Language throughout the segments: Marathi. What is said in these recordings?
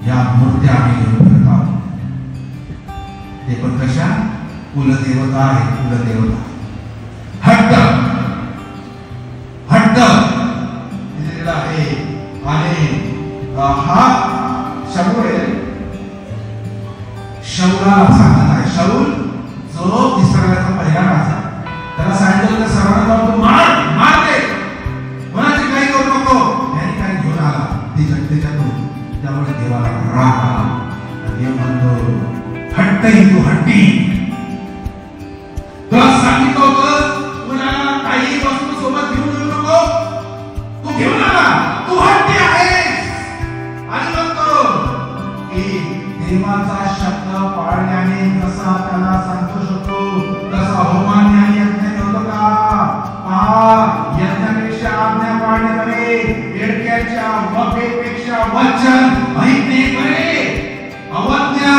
या मूर्त्या आम्ही घेऊन फिरत आहोत. ते पण कशा? कुलदेवता आहे, कुलदेवता. हट्ट हट्ट दिलेला आहे. आणि हा शौलाला सांगत आहे. शौल जो इस्रायलचा पहिला राजा, त्याला सांगितलं सर्वांना मार दे, कोणाची काही करू नको. याने काही घेऊन आला ती जनतेच्यातून. त्यामुळे देवाला राग आला. देव म्हणतो हट्ट हिंदू हट्टी. तुला सांगितलं होतं कुणाला काही वस्तू सोबत घेऊन येऊ नको, तू घेऊन आला, तू हट्टी आहेस. आणि म्हणतो की देवाचा शब्द पाळण्याने जसा त्याला संतोष होतो तसा होमाने यज्ञ होतो का? यज्ञापेक्षा आज्ञा पाळणे बरे, येडक्याच्या वफेपेक्षा वचन ऐकणे बरे. अवज्ञा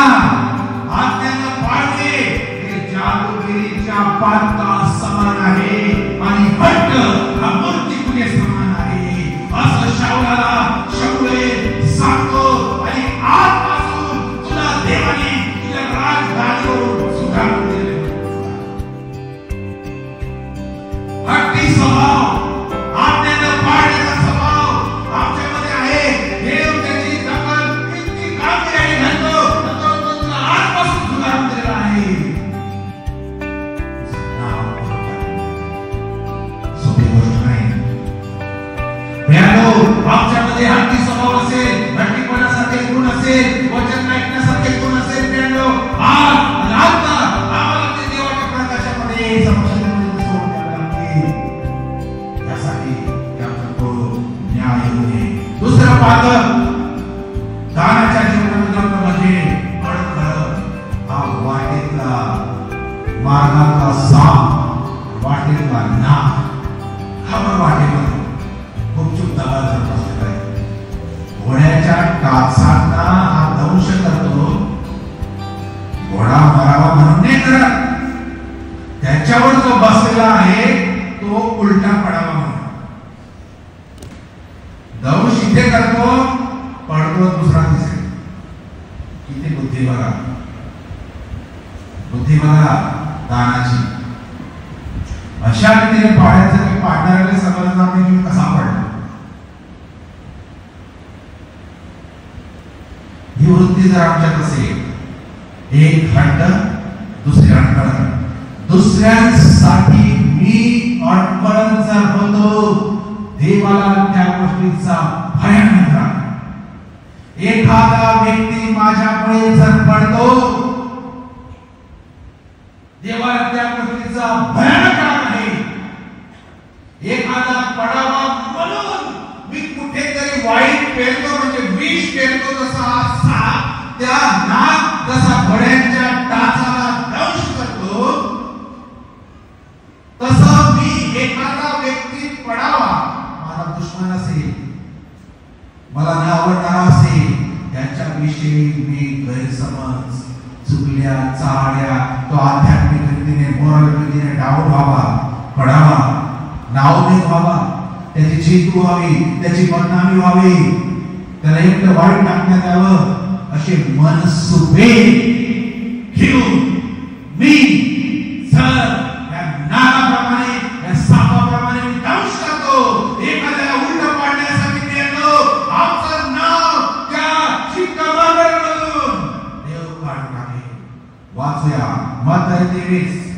आज्ञा न पाळणे हे जादूगिरीच्या पातका समान आहे आणि हट्ट हा मूर्तिपूजे समान आहे. असं शौले सांगतो. आणि आजपासून तुला देवाने तुझ्या राजधानीवर सुधारून दिले. हट्टी स्वभाव, आज्ञा न पाळण्याचा स्वभाव आमच्यामध्ये आहे. देव त्याची दखल इतकी गांभीर्याने घेतो, तुला आजपासून सुधारून दिलेला आहे. सोपी गोष्ट नाही. आमच्यामध्ये हट्टी स्वभाव असेल, हट्टीपणासारखे गुण असेल, वचन ऐकण्यासारखे गुण असेल, आता आम्हाला ते देवाच्या प्रकाशामध्ये समक्षतेमध्ये सोडून द्यावे लागतील. यासाठी तो न्याय येऊ नये. दुसरं पातळ दानाच्या जीवनात म्हणजे अडखळ हा वाटेतला मार्गातला साप, वाटेतला नाग. खबर वाटेमध्ये गुपचूप दबाव बसलेला आहे. घोड्याच्या टाचांना हा दंश करतो. घोडा मरावा म्हणून नाही करत, त्याच्यावर जो बसलेला आहे तो उलटा पडावा म्हणून. दंश इथे करतो, पडतो दुसरा तिसरा. किती बुद्धी बघा, बुद्धी बघा दानाची. अशा रीतीने पाडायचं की पाडणाऱ्याला समजणार नाही की कसा पडला. ही वृत्ती जर आमच्यात असेल, एक हट्ट, दुसरी अडखळ. दुसऱ्यांसाठी मी अडखळ जर होतो, देवाला त्या गोष्टीचा भयानक राग. एखादा व्यक्ती माझ्यामुळे जर पडतो, देवाला त्या गोष्टीचा भयानक राग आहे. एखादा पडावा म्हणून मी कुठेतरी वाईट पेरतो, म्हणजे विष पेरतो. जसा साप त्या नाग जसा घोड्यांच्या टाचाला दंश करतो, तसं मी एखादा व्यक्ती पडावा, माझा दुश्मन असेल, मला न आवडणारा असेल, त्याच्याविषयी मी गैरसमज, चुकल्या चाड्या, तो आध्यात्मिक रीतीने, मोरल रीतीने डाऊन व्हावा, पडावा, नावनी व्हावा, त्याची चीकू व्हावी, त्याची बदनामी व्हावी, त्याला एक वाईट टाकण्यात यावं, असे मनसुबे घेऊन मी जर या नागाप्रमाणे, या सापाप्रमाणे मी दंश करतो, एखाद्याला उलट पाडण्यासाठी येतो, आमचं नाव त्या शिक्कावर देव काढून टाके. वाचूया मत्तई 23